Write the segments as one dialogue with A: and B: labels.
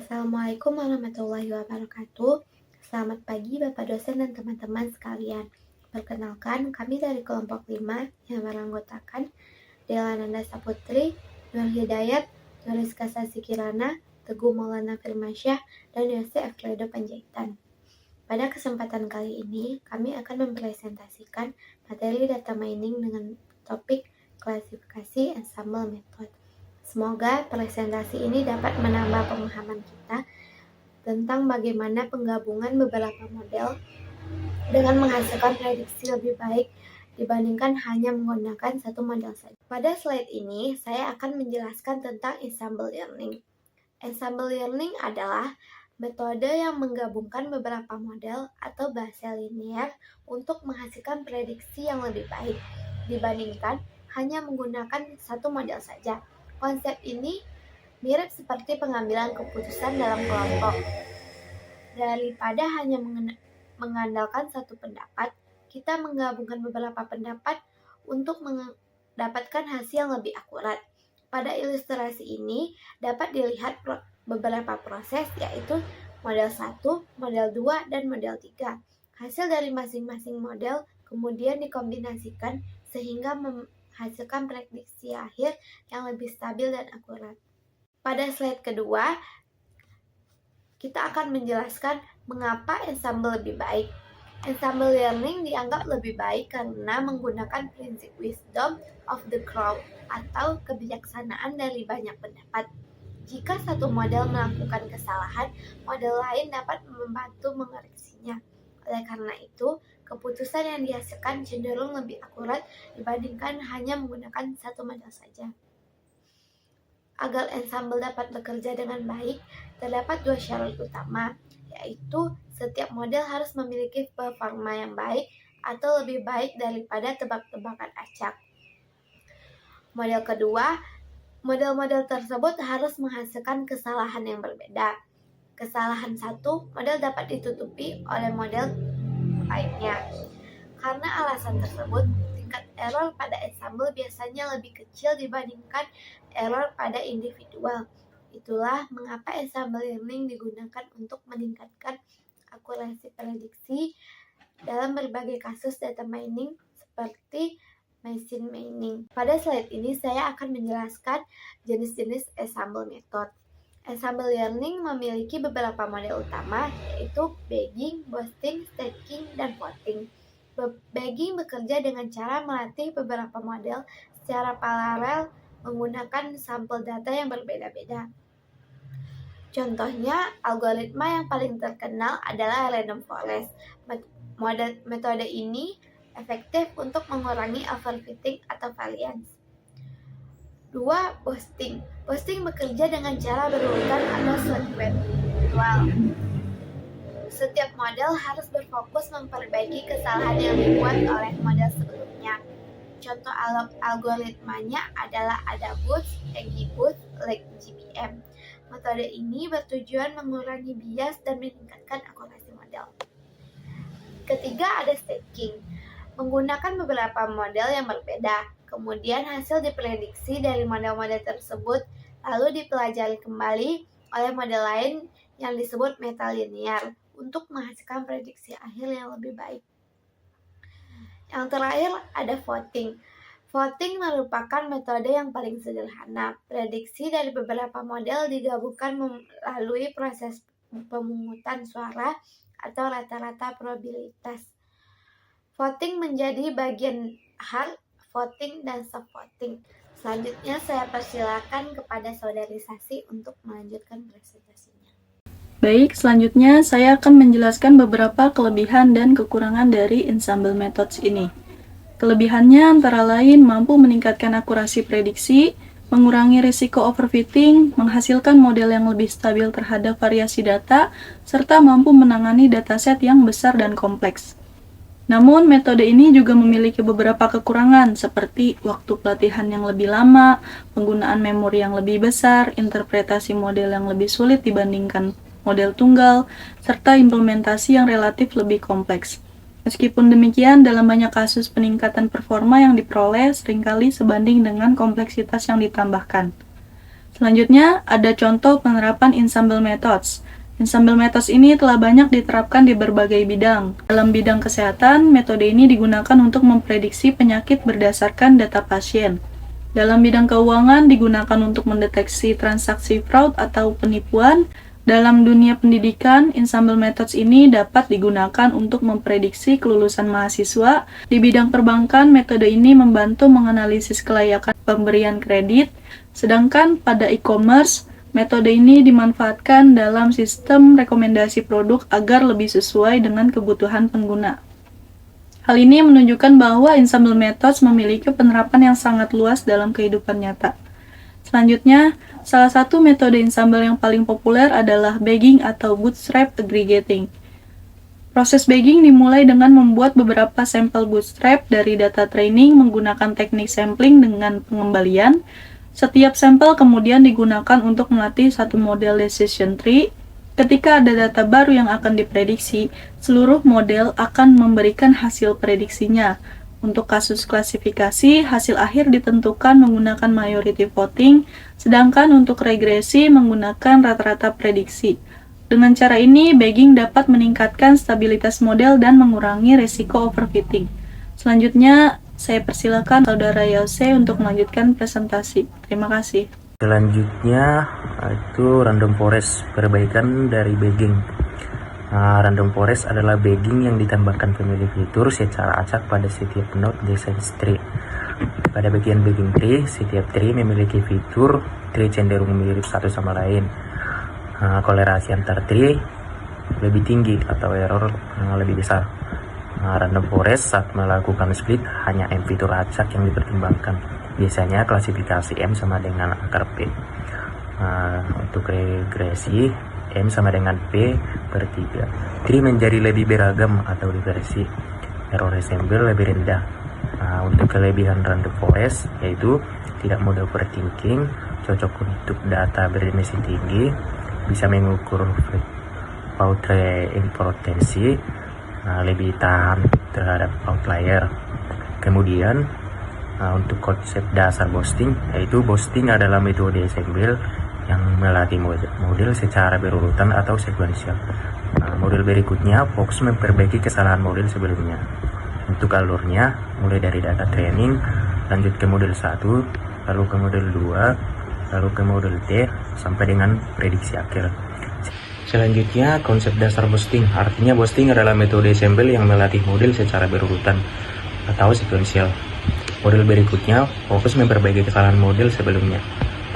A: Assalamualaikum warahmatullahi wabarakatuh. Selamat pagi Bapak dosen dan teman-teman sekalian. Perkenalkan, kami dari kelompok 5 yang beranggotakan Dela Nanda Saputri, Nur Hidayat, Nuriska Sasi Kirana, Teguh Maulana Firmansyah, dan Yose Efredo Panjaitan. Pada kesempatan kali ini, kami akan mempresentasikan materi data mining dengan topik klasifikasi ensemble method. Semoga presentasi ini dapat menambah pemahaman kita tentang bagaimana penggabungan beberapa model dengan menghasilkan prediksi lebih baik dibandingkan hanya menggunakan satu model saja. Pada slide ini, saya akan menjelaskan tentang ensemble learning. Ensemble learning adalah metode yang menggabungkan beberapa model atau bahasa linear untuk menghasilkan prediksi yang lebih baik dibandingkan hanya menggunakan satu model saja. Konsep ini mirip seperti pengambilan keputusan dalam kelompok. Daripada hanya mengandalkan satu pendapat, kita menggabungkan beberapa pendapat untuk mendapatkan hasil yang lebih akurat. Pada ilustrasi ini dapat dilihat beberapa proses, yaitu model 1, model 2, dan model 3. Hasil dari masing-masing model kemudian dikombinasikan sehingga menghasilkan prediksi akhir yang lebih stabil dan akurat. Pada slide kedua, kita akan menjelaskan mengapa ensemble lebih baik. Ensemble learning dianggap lebih baik karena menggunakan prinsip wisdom of the crowd atau kebijaksanaan dari banyak pendapat. Jika satu model melakukan kesalahan, model lain dapat membantu mengoreksinya. Oleh karena itu, keputusan yang dihasilkan cenderung lebih akurat dibandingkan hanya menggunakan satu model saja. Agar ensemble dapat bekerja dengan baik, terdapat dua syarat utama, yaitu setiap model harus memiliki performa yang baik atau lebih baik daripada tebak-tebakan acak. Model kedua, model-model tersebut harus menghasilkan kesalahan yang berbeda. Kesalahan satu model dapat ditutupi oleh model lainnya. Karena alasan tersebut, tingkat error pada ensemble biasanya lebih kecil dibandingkan error pada individual. Itulah mengapa ensemble learning digunakan untuk meningkatkan akurasi prediksi dalam berbagai kasus data mining seperti machine mining. Pada slide ini saya akan menjelaskan jenis-jenis ensemble method. Ensemble learning memiliki beberapa model utama, yaitu bagging, boosting, stacking, dan voting. Bagging bekerja dengan cara melatih beberapa model secara paralel menggunakan sampel data yang berbeda-beda. Contohnya, algoritma yang paling terkenal adalah random forest. Metode ini efektif untuk mengurangi overfitting atau variance. 2. Boosting. Boosting bekerja dengan cara berurutan atau sequential. Setiap model harus berfokus memperbaiki kesalahan yang dibuat oleh model sebelumnya. Contoh algoritmanya adalah AdaBoost, AggyBoost, LegGBM. Metode ini bertujuan mengurangi bias dan meningkatkan akurasi model. Ketiga, ada stacking. Menggunakan beberapa model yang berbeda, kemudian hasil diprediksi dari model-model tersebut lalu dipelajari kembali oleh model lain yang disebut metalinear untuk menghasilkan prediksi akhir yang lebih baik. Yang terakhir ada voting. Voting merupakan metode yang paling sederhana. Prediksi dari beberapa model digabungkan melalui proses pemungutan suara atau rata-rata probabilitas. Voting menjadi bagian hard voting dan soft voting. Selanjutnya saya persilakan kepada saudari Sasi untuk melanjutkan presentasinya.
B: Baik, selanjutnya saya akan menjelaskan beberapa kelebihan dan kekurangan dari ensemble methods ini. Kelebihannya antara lain mampu meningkatkan akurasi prediksi, mengurangi risiko overfitting, menghasilkan model yang lebih stabil terhadap variasi data, serta mampu menangani dataset yang besar dan kompleks. Namun, metode ini juga memiliki beberapa kekurangan seperti waktu pelatihan yang lebih lama, penggunaan memori yang lebih besar, interpretasi model yang lebih sulit dibandingkan model tunggal, serta implementasi yang relatif lebih kompleks. Meskipun demikian, dalam banyak kasus peningkatan performa yang diperoleh seringkali sebanding dengan kompleksitas yang ditambahkan. Selanjutnya, ada contoh penerapan ensemble methods. Ensemble methods ini telah banyak diterapkan di berbagai bidang. Dalam bidang kesehatan, metode ini digunakan untuk memprediksi penyakit berdasarkan data pasien. Dalam bidang keuangan, digunakan untuk mendeteksi transaksi fraud atau penipuan. Dalam dunia pendidikan, ensemble methods ini dapat digunakan untuk memprediksi kelulusan mahasiswa. Di bidang perbankan, metode ini membantu menganalisis kelayakan pemberian kredit. Sedangkan pada e-commerce, metode ini dimanfaatkan dalam sistem rekomendasi produk agar lebih sesuai dengan kebutuhan pengguna. Hal ini menunjukkan bahwa ensemble methods memiliki penerapan yang sangat luas dalam kehidupan nyata. Selanjutnya, salah satu metode ensemble yang paling populer adalah bagging atau bootstrap aggregating. Proses bagging dimulai dengan membuat beberapa sampel bootstrap dari data training menggunakan teknik sampling dengan pengembalian. Setiap sampel kemudian digunakan untuk melatih satu model decision tree. Ketika ada data baru yang akan diprediksi, seluruh model akan memberikan hasil prediksinya. Untuk kasus klasifikasi, hasil akhir ditentukan menggunakan majority voting, sedangkan untuk regresi menggunakan rata-rata prediksi. Dengan cara ini, bagging dapat meningkatkan stabilitas model dan mengurangi risiko overfitting. Selanjutnya, saya persilakan Saudara Yose untuk melanjutkan presentasi. Terima kasih.
C: Selanjutnya itu random forest, perbaikan dari bagging. Random forest adalah bagging yang ditambahkan pemilik fitur secara acak pada setiap node desain tree. Pada bagian bagging tree, setiap tree memiliki fitur tree cenderung mirip satu sama lain. Kolerasi antar tree lebih tinggi atau error lebih besar. Random forest saat melakukan split hanya M fitur acak yang dipertimbangkan. Biasanya klasifikasi M sama dengan akar P. Untuk regresi, M sama dengan P per 3. Tree menjadi lebih beragam atau diversi. Error ensemble lebih rendah. Untuk kelebihan random forest yaitu tidak mudah overthinking, cocok untuk data berdimensi tinggi, bisa mengukur fault importansi, lebih tahan terhadap outlier. Kemudian untuk konsep dasar boosting, yaitu boosting adalah metode ensemble yang melatih model secara berurutan atau sekuensial. Model berikutnya fokus memperbaiki kesalahan model sebelumnya. Untuk alurnya mulai dari data training, lanjut ke model 1, lalu ke model 2, lalu ke model T sampai dengan prediksi akhir. Selanjutnya konsep dasar boosting, artinya boosting adalah metode ensemble yang melatih model secara berurutan atau sekuensial. Model berikutnya fokus memperbaiki kesalahan model sebelumnya.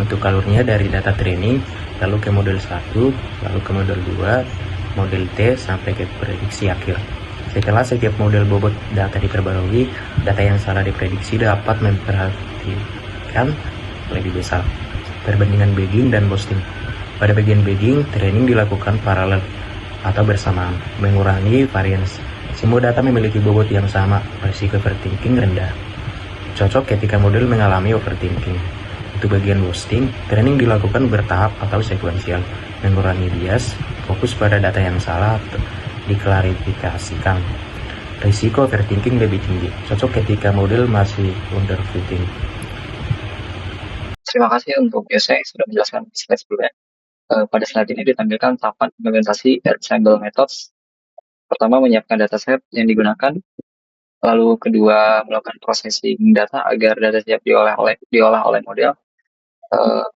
C: Untuk alurnya dari data training, lalu ke model 1, lalu ke model 2, model T sampai ke prediksi akhir. Setelah setiap model bobot data diperbarui, data yang salah diprediksi dapat memperhatikan lebih besar. Perbandingan bagging dan boosting. Pada bagian bagging, training dilakukan paralel atau bersamaan, mengurangi variance. Semua data memiliki bobot yang sama, risiko overthinking rendah. Cocok ketika model mengalami overthinking. Untuk bagian boosting, training dilakukan bertahap atau sekuensial, mengurangi bias, fokus pada data yang salah atau diklarifikasikan. Risiko overthinking lebih tinggi, cocok ketika model masih underfitting.
D: Terima kasih untuk Yose yang sudah menjelaskan slide sebelumnya. Pada slide ini ditampilkan tahapan implementasi ensemble methods. Pertama, menyiapkan dataset yang digunakan. Lalu kedua, melakukan processing data agar data siap diolah oleh model.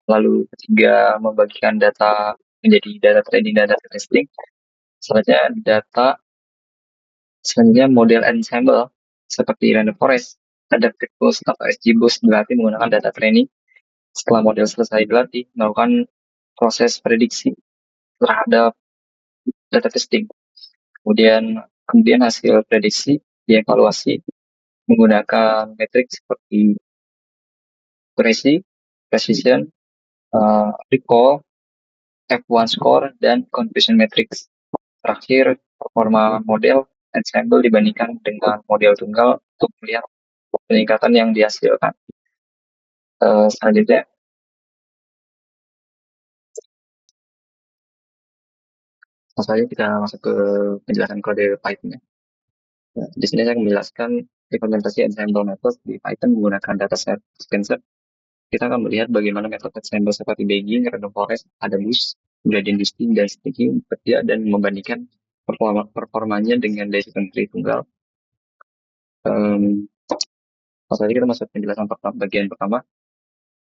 D: Lalu ketiga, membagikan data menjadi data training dan data testing. Selanjutnya model ensemble seperti random forest, adaptive boost atau SGBoost berarti menggunakan data training. Setelah model selesai dilatih, melakukan proses prediksi terhadap data testing. Kemudian hasil prediksi dievaluasi menggunakan metrik seperti accuracy, precision, recall, F1 score, dan confusion matrix. Terakhir, performa model ensemble dibandingkan dengan model tunggal untuk melihat peningkatan yang dihasilkan. Selanjutnya, kita masuk ke penjelasan kode Python. Di sini saya menjelaskan implementasi ensemble method di Python menggunakan dataset sequencer. kita akan melihat bagaimana metode sampel seperti bagging, random forest, ada boost, gradient boosting, dan sticking bekerja dan membandingkan performanya dengan decision tree tunggal. Pas tadi kita masuk penjelasan bagian pertama,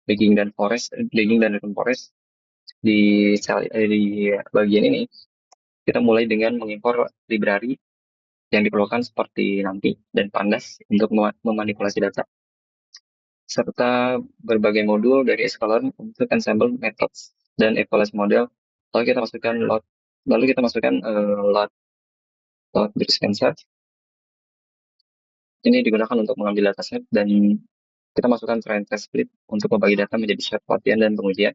D: bagging dan random forest. Di bagian ini kita mulai dengan mengimpor library yang diperlukan seperti nanti dan pandas untuk memanipulasi data, serta berbagai modul dari Escalon untuk ensemble methods dan evaluasi model. Lalu kita masukkan load dispenser. Ini digunakan untuk mengambil dataset dan kita masukkan train test split untuk membagi data menjadi set pelatihan dan pengujian.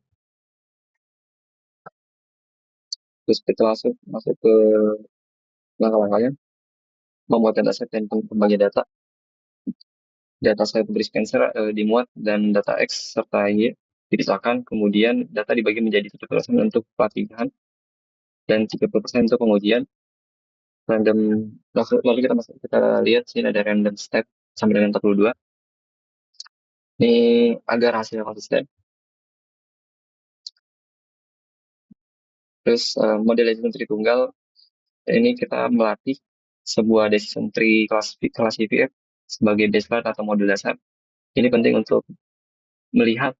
D: Terus kita masuk ke langkah-langkahnya, membuat dataset dan pembagi data. Dataset dispenser dimuat dan data X serta Y dipisahkan, kemudian data dibagi menjadi 70% untuk pelatihan dan 30% untuk pengujian. Lalu kita lihat sini ada random step sampai dengan 42. Ini agar hasilnya konsisten. Terus model decision tree tunggal, ini kita melatih sebuah decision tree classifier sebagai baseline atau modul dasar. Ini penting untuk melihat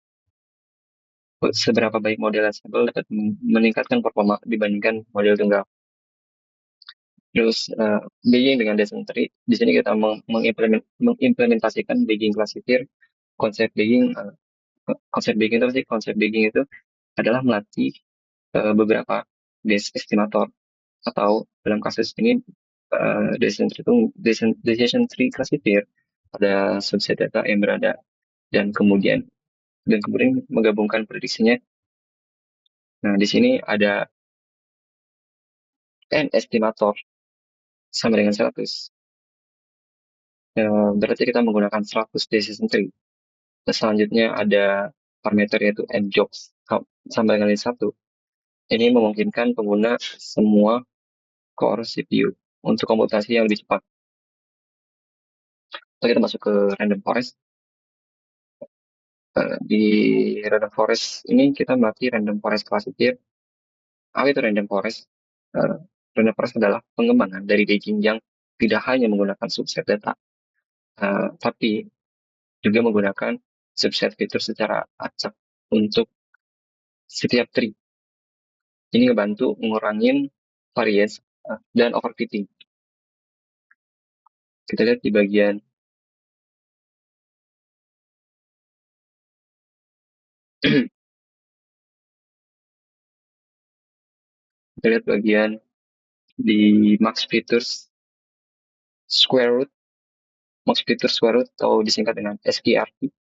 D: seberapa baik model ensemble dapat meningkatkan performa dibandingkan model tunggal. Terus bagging dengan decision tree, di sini kita mengimplementasikan bagging classifier. Konsep bagging itu sih, konsep bagging itu adalah melatih beberapa estimator, atau dalam kasus ini decision tree classifier, ada subset data yang berada dan kemudian menggabungkan prediksinya. Nah, di sini ada n estimator sama dengan 100. Berarti kita menggunakan 100 decision tree. Terus selanjutnya ada parameter yaitu n jobs sama dengan 1. Ini memungkinkan pengguna semua core CPU untuk komputasi yang lebih cepat. Lalu kita masuk ke random forest. Di random forest ini kita melatih random forest classifier. Apa itu random forest? Random forest adalah pengembangan dari bagging yang tidak hanya menggunakan subset data, tapi juga menggunakan subset fitur secara acak untuk setiap tree. Ini ngebantu ngurangin variance dan overfitting. Kita lihat di bagian kita lihat bagian di max features square root atau disingkat dengan SQRT.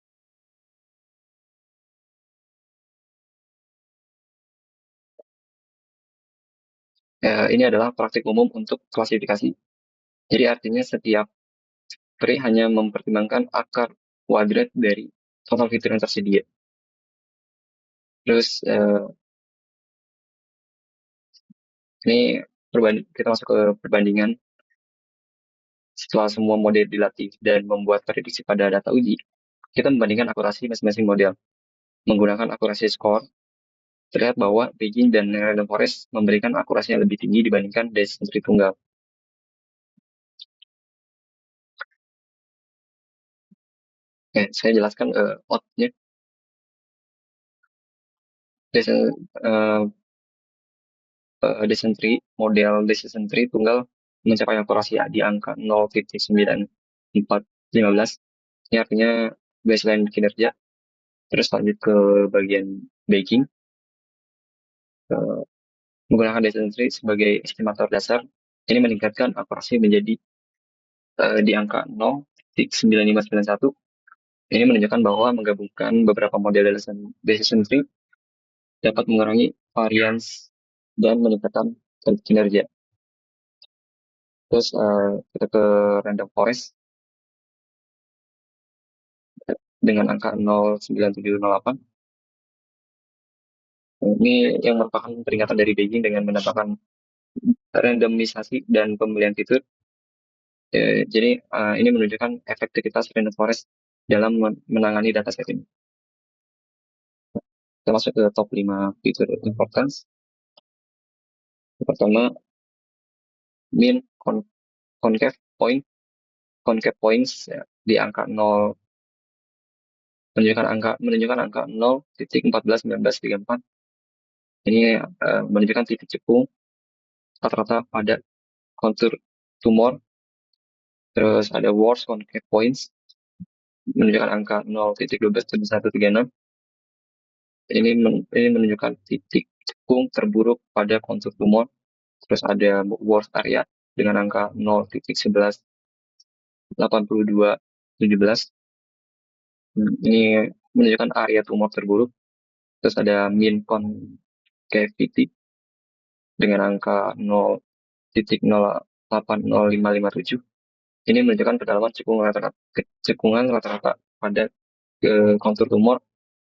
D: Ini adalah praktik umum untuk klasifikasi. Jadi artinya setiap tree hanya mempertimbangkan akar kuadrat dari total fitur yang tersedia. Terus ini kita masuk ke perbandingan. Setelah semua model dilatih dan membuat prediksi pada data uji, kita membandingkan akurasi masing-masing model. Menggunakan akurasi score, terlihat bahwa bagging dan random forest memberikan akurasi yang lebih tinggi dibandingkan decision tree tunggal. Oke, saya jelaskan outputnya. Model decision tree tunggal mencapai akurasi di angka 0,9415. Ini artinya baseline kinerja. Terus lanjut ke bagian bagging. Menggunakan decision tree sebagai estimator dasar, ini meningkatkan akurasi menjadi di angka 0,9591. Ini menunjukkan bahwa menggabungkan beberapa model decision tree dapat mengurangi variance dan meningkatkan kinerja. Terus kita ke random forest dengan angka 0,9708. Ini yang merupakan peringatan dari bagging dengan menambahkan randomisasi dan pemilihan fitur. Jadi ini menunjukkan efektivitas random forest dalam menangani dataset ini. Kita masuk ke top 5 feature importance. Yang pertama, mean concave points ya, di angka 0, menunjukkan angka 0,141934. Ini menunjukkan titik cekung rata-rata pada kontur tumor. Terus ada worst concave points menunjukkan angka 0,127136. Ini menunjukkan titik cekung terburuk pada kontur tumor. Terus ada worst area dengan angka 0,118217. Ini menunjukkan area tumor terburuk. Terus ada mean concavity dengan angka 0,0800557. Ini menunjukkan kedalaman cekungan rata-rata pada kontur tumor.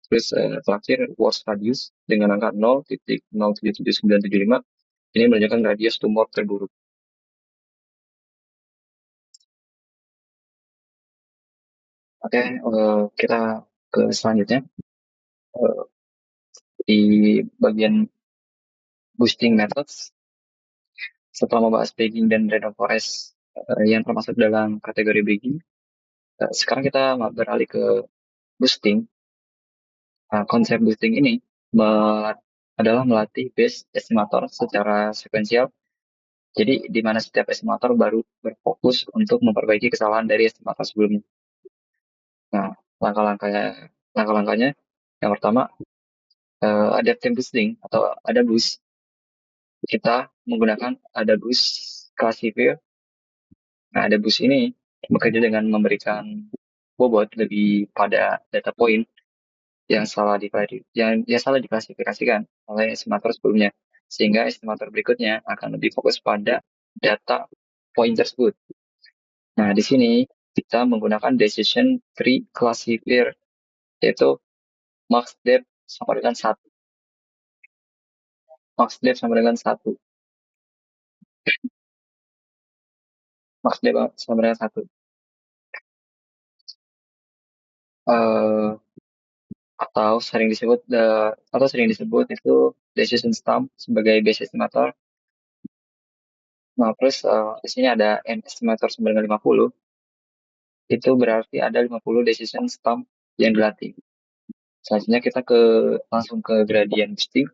D: Terus terakhir worst radius dengan angka 0,077975. Ini menunjukkan radius tumor terburuk. Oke, kita ke selanjutnya. Di bagian boosting methods, setelah membahas bagging dan random forest yang termasuk dalam kategori bagging, sekarang kita beralih ke boosting. Konsep boosting ini adalah melatih base estimator secara sekuensial. Jadi di mana setiap estimator baru berfokus untuk memperbaiki kesalahan dari estimator sebelumnya. Nah, langkah-langkahnya yang pertama, adaptive boosting atau ada boost. Kita menggunakan ada boost classifier. Nah, ada boost ini bekerja dengan memberikan bobot lebih pada data point yang salah diklasifikasikan oleh estimator sebelumnya, sehingga estimator berikutnya akan lebih fokus pada data point tersebut. Nah, di sini kita menggunakan decision tree classifier, yaitu max depth sama dengan 1. Max depth sama dengan 1. Max depth sama dengan 1. Atau sering disebut itu decision sum sebagai base estimator. Nah, terus di sini ada n estimator sama dengan 50. Itu berarti ada 50 decision sum yang dilatih. Selanjutnya kita langsung ke gradient boosting.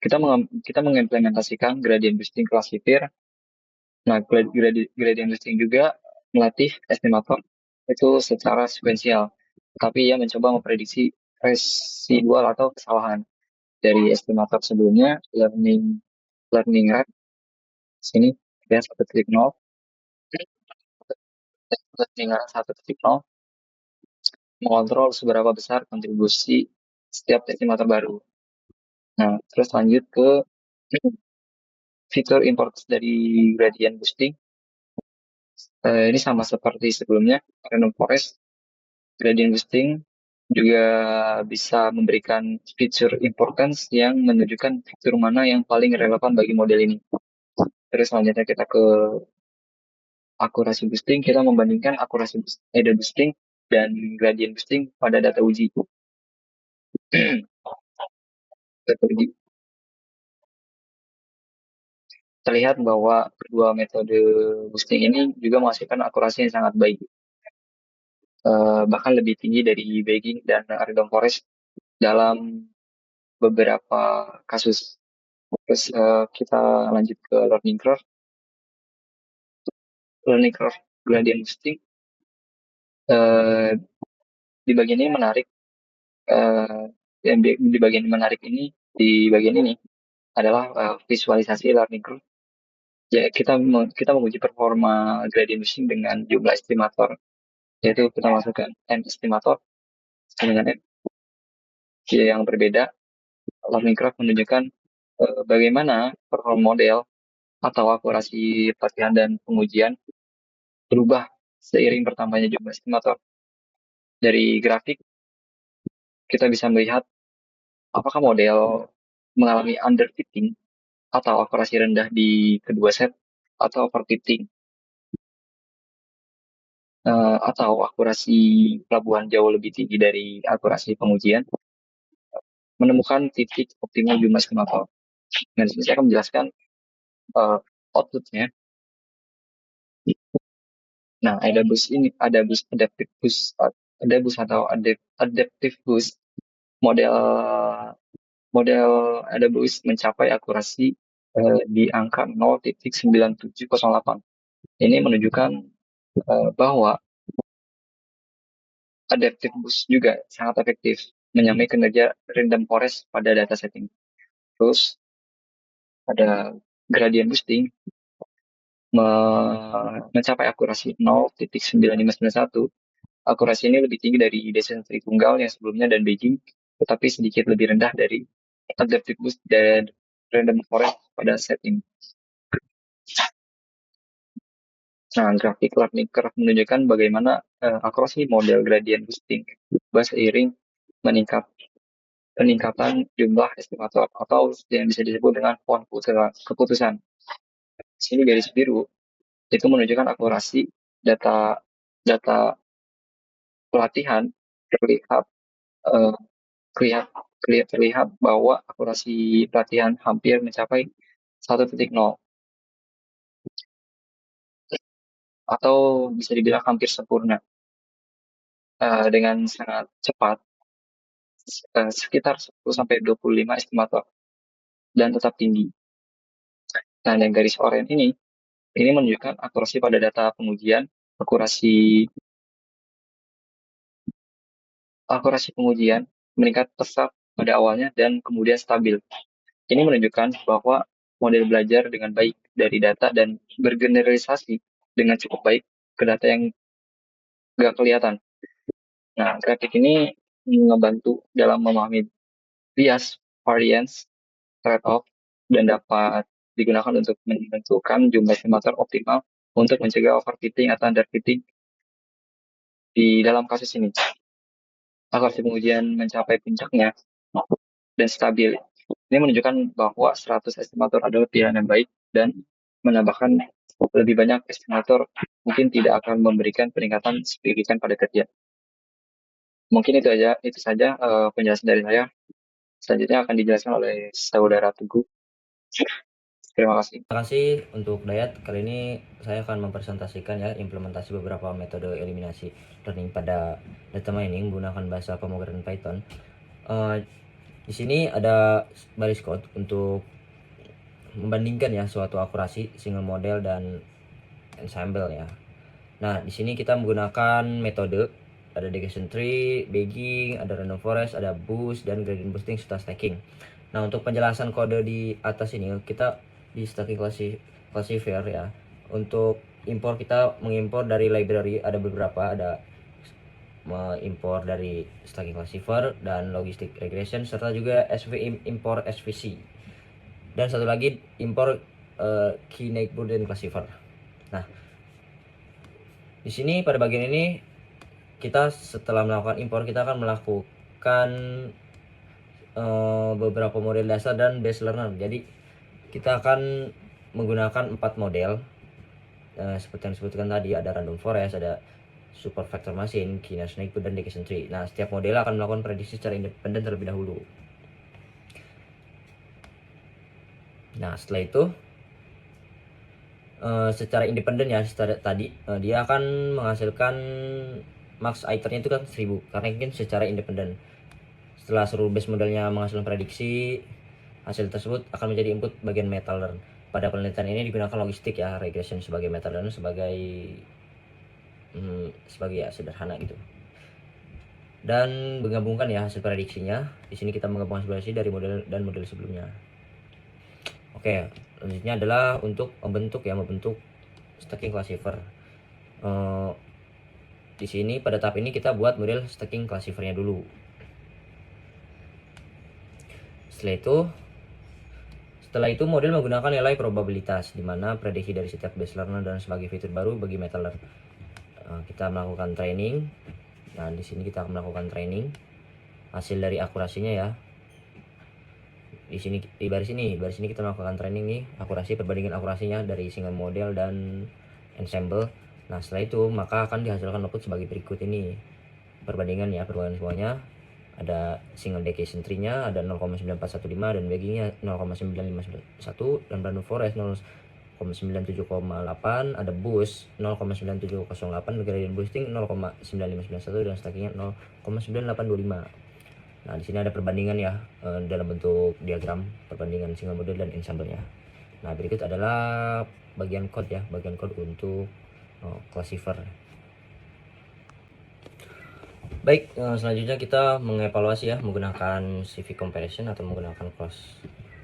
D: Kita mengimplementasikan gradient boosting classifier. Nah, gradient boosting juga melatih estimator itu secara sekuensial, tapi ia mencoba memprediksi residual atau kesalahan dari estimator sebelumnya. Learning rate sini dia 1.0, learning rate 1.0 mengontrol seberapa besar kontribusi setiap estimator baru. Nah, terus lanjut ke fitur importance dari gradient boosting. Ini sama seperti sebelumnya, random forest. Gradient boosting juga bisa memberikan fitur importance yang menunjukkan fitur mana yang paling relevan bagi model ini. Terus selanjutnya kita ke akurasi boosting. Kita membandingkan akurasi data boosting dan gradient boosting pada data uji. Data uji. Terlihat bahwa kedua metode boosting ini juga menghasilkan akurasi yang sangat baik. Bahkan lebih tinggi dari bagging dan random forest dalam beberapa kasus. Terus kita lanjut ke learning curve. Learning curve gradient boosting. Di bagian ini menarik. Di bagian menarik ini, di bagian ini adalah visualisasi learning curve. Ya, kita menguji performa gradient boosting dengan jumlah estimator, yaitu kita masukkan n estimator dengan n yang berbeda. Learning curve menunjukkan bagaimana performa model atau akurasi pelatihan dan pengujian berubah seiring bertambahnya jumlah estimator. Dari grafik kita bisa melihat apakah model mengalami underfitting atau akurasi rendah di kedua set atau overfitting. atau akurasi pelabuhan jauh lebih tinggi dari akurasi pengujian, menemukan titik optimal jumlah estimator. Nah, di sini saya akan menjelaskan outputnya. Nah, ada bus adaptive bus, atau adaptive bus. Model ada bus mencapai akurasi di angka 0,9708. Ini menunjukkan bahwa adaptive boost juga sangat efektif menyamai kinerja random forest pada data setting. Terus ada gradient boosting mencapai akurasi 0,9591. Akurasi ini lebih tinggi dari decision tree tunggal yang sebelumnya dan Beijing, tetapi sedikit lebih rendah dari adaptive boost dan random forest pada setting. Nah, grafik learning curve menunjukkan bagaimana akurasi model gradient boosting seiring peningkatan jumlah estimator atau yang bisa disebut dengan font keputusan. Di sini garis biru itu menunjukkan akurasi data pelatihan terlihat bahwa akurasi pelatihan hampir mencapai 1.0 atau bisa dibilang hampir sempurna dengan sangat cepat, sekitar 10-25 estimator dan tetap tinggi. Nah, yang garis oranye ini menunjukkan akurasi pada data pengujian, akurasi pengujian meningkat pesat pada awalnya dan kemudian stabil. Ini menunjukkan bahwa model belajar dengan baik dari data dan bergeneralisasi dengan cukup baik ke data yang nggak kelihatan. Nah, grafik ini membantu dalam memahami bias, variance, trade-off, dan dapat digunakan untuk menentukan jumlah estimator optimal untuk mencegah overfitting atau underfitting di dalam kasus ini. Akurasi pengujian mencapai puncaknya dan stabil. Ini menunjukkan bahwa 100 estimator adalah pilihan yang baik dan menambahkan lebih banyak estimator mungkin tidak akan memberikan peningkatan signifikan pada kerja. Mungkin itu saja penjelasan dari saya. Selanjutnya akan dijelaskan oleh saudara Teguh. Terima kasih.
E: Terima kasih untuk Dayat. Kali ini saya akan mempresentasikan ya implementasi beberapa metode eliminasi learning pada data mining menggunakan bahasa pemrograman Python. Di sini ada baris code untuk membandingkan ya suatu akurasi single model dan ensemble ya. Nah, di sini kita menggunakan metode ada decision tree, bagging, ada random forest, ada boost dan gradient boosting serta stacking. Nah, untuk penjelasan kode di atas ini kita di stacking classifier ya. Untuk impor kita mengimpor dari library ada beberapa, ada mengimpor dari stacking classifier dan logistic regression serta juga import SVC. Dan satu lagi impor key neighborhood classifier. Nah, di sini pada bagian ini kita setelah melakukan impor kita akan melakukan beberapa model dasar dan base learner. Jadi kita akan menggunakan 4 model seperti yang disebutkan tadi, ada random forest, ada super vector machine, Kina Snakebird, dan decision tree. Nah, setiap model akan melakukan prediksi secara independen terlebih dahulu. Nah, setelah itu secara independen ya tadi dia akan menghasilkan max iternya itu kan 1000 karena mungkin secara independen. Setelah seluruh base modelnya menghasilkan prediksi, hasil tersebut akan menjadi input bagian meta learn. Pada penelitian ini digunakan logistik ya, regression sebagai meta learn sebagai ya sederhana gitu. Dan menggabungkan ya hasil prediksinya. Di sini kita menggabungkan simulasi dari model dan model sebelumnya. Oke, selanjutnya adalah untuk membentuk stacking classifier. Di sini pada tahap ini kita buat model stacking classifiernya dulu. Setelah itu model menggunakan nilai probabilitas di mana prediksi dari setiap base learner dan sebagai fitur baru bagi meta learn. Kita melakukan training. Nah, di sini kita akan melakukan training hasil dari akurasinya ya. Di sini di baris ini kita melakukan training nih, akurasi perbandingan akurasinya dari single model dan ensemble. Nah, setelah itu maka akan dihasilkan output sebagai berikut ini. Perbandingan semuanya. Ada single decation tree-nya ada 0,9415 dan baggingnya 0,9591 dan random forest 0,97,8, ada boost 0,9708, gradient boosting 0,9591 dan stackingnya 0,9825. Nah, di sini ada perbandingan ya dalam bentuk diagram perbandingan single model dan ensemble-nya. Nah, berikut adalah bagian code untuk classifier. Baik, selanjutnya kita mengevaluasi ya menggunakan CV comparison atau menggunakan cross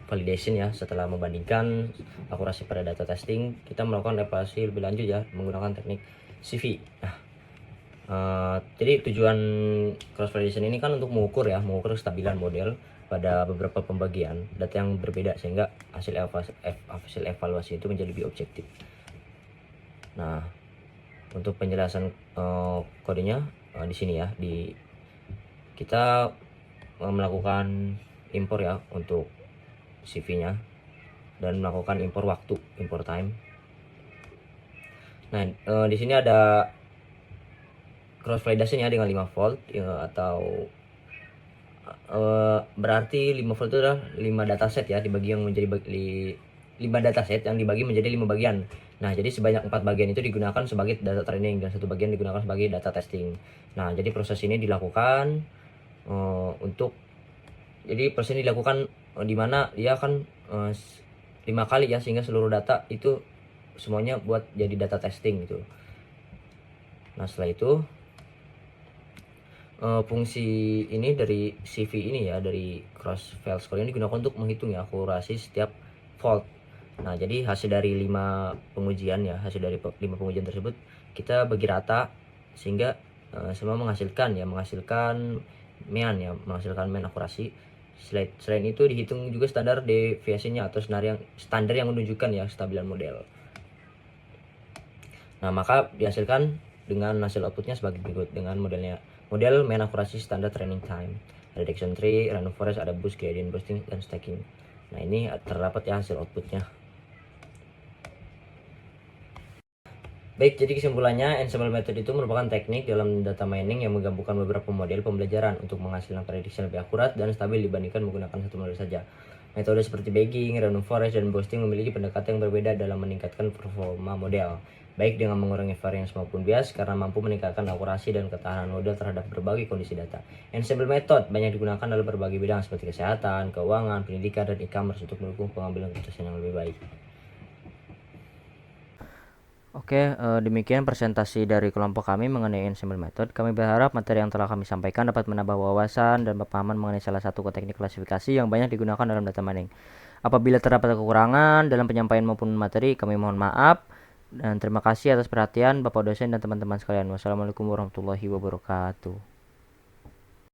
E: validation ya. Setelah membandingkan akurasi pada data testing, kita melakukan evaluasi lebih lanjut ya menggunakan teknik CV. Nah, jadi tujuan cross validation ini kan untuk mengukur kestabilan model pada beberapa pembagian data yang berbeda sehingga hasil evaluasi itu menjadi lebih objektif. Nah, untuk penjelasan kodenya di sini ya, kita melakukan impor ya untuk CV-nya dan melakukan impor time. Nah, di sini ada cross validation ya dengan 5 volt ya, atau berarti 5 volt itu adalah 5 dataset ya dibagi yang menjadi 5 dataset yang dibagi menjadi 5 bagian. Nah, jadi sebanyak 4 bagian itu digunakan sebagai data training dan 1 bagian digunakan sebagai data testing. Nah, jadi proses ini dilakukan di mana dia akan 5 kali ya, sehingga seluruh data itu semuanya buat jadi data testing gitu. Nah, setelah itu fungsi ini dari CV ini ya, dari cross fail score ini digunakan untuk menghitung ya akurasi setiap fault. Nah, jadi hasil dari 5 pengujian tersebut kita bagi rata sehingga semua menghasilkan mean akurasi. Selain itu dihitung juga standar deviasinya atau standar yang menunjukkan ya kestabilan model. Nah, maka dihasilkan dengan hasil outputnya sebagai berikut dengan model mean akurasi standar training time, ada detection tree, random forest, ada boost, gradient boosting, dan stacking. Nah, ini terdapat ya hasil outputnya. Baik, jadi kesimpulannya, ensemble method itu merupakan teknik dalam data mining yang menggabungkan beberapa model pembelajaran untuk menghasilkan prediksi lebih akurat dan stabil dibandingkan menggunakan satu model saja. Metode seperti bagging, random forest, dan boosting memiliki pendekatan yang berbeda dalam meningkatkan performa model, baik dengan mengurangi variance maupun bias karena mampu meningkatkan akurasi dan ketahanan model terhadap berbagai kondisi data. Ensemble method banyak digunakan dalam berbagai bidang seperti kesehatan, keuangan, pendidikan, dan e-commerce untuk mendukung pengambilan keputusan yang lebih baik. Oke, demikian presentasi dari kelompok kami mengenai ensemble method. Kami berharap materi yang telah kami sampaikan dapat menambah wawasan dan pemahaman mengenai salah satu teknik klasifikasi yang banyak digunakan dalam data mining. Apabila terdapat kekurangan dalam penyampaian maupun materi, kami mohon maaf. Dan terima kasih atas perhatian Bapak dosen dan teman-teman sekalian. Wassalamualaikum warahmatullahi wabarakatuh.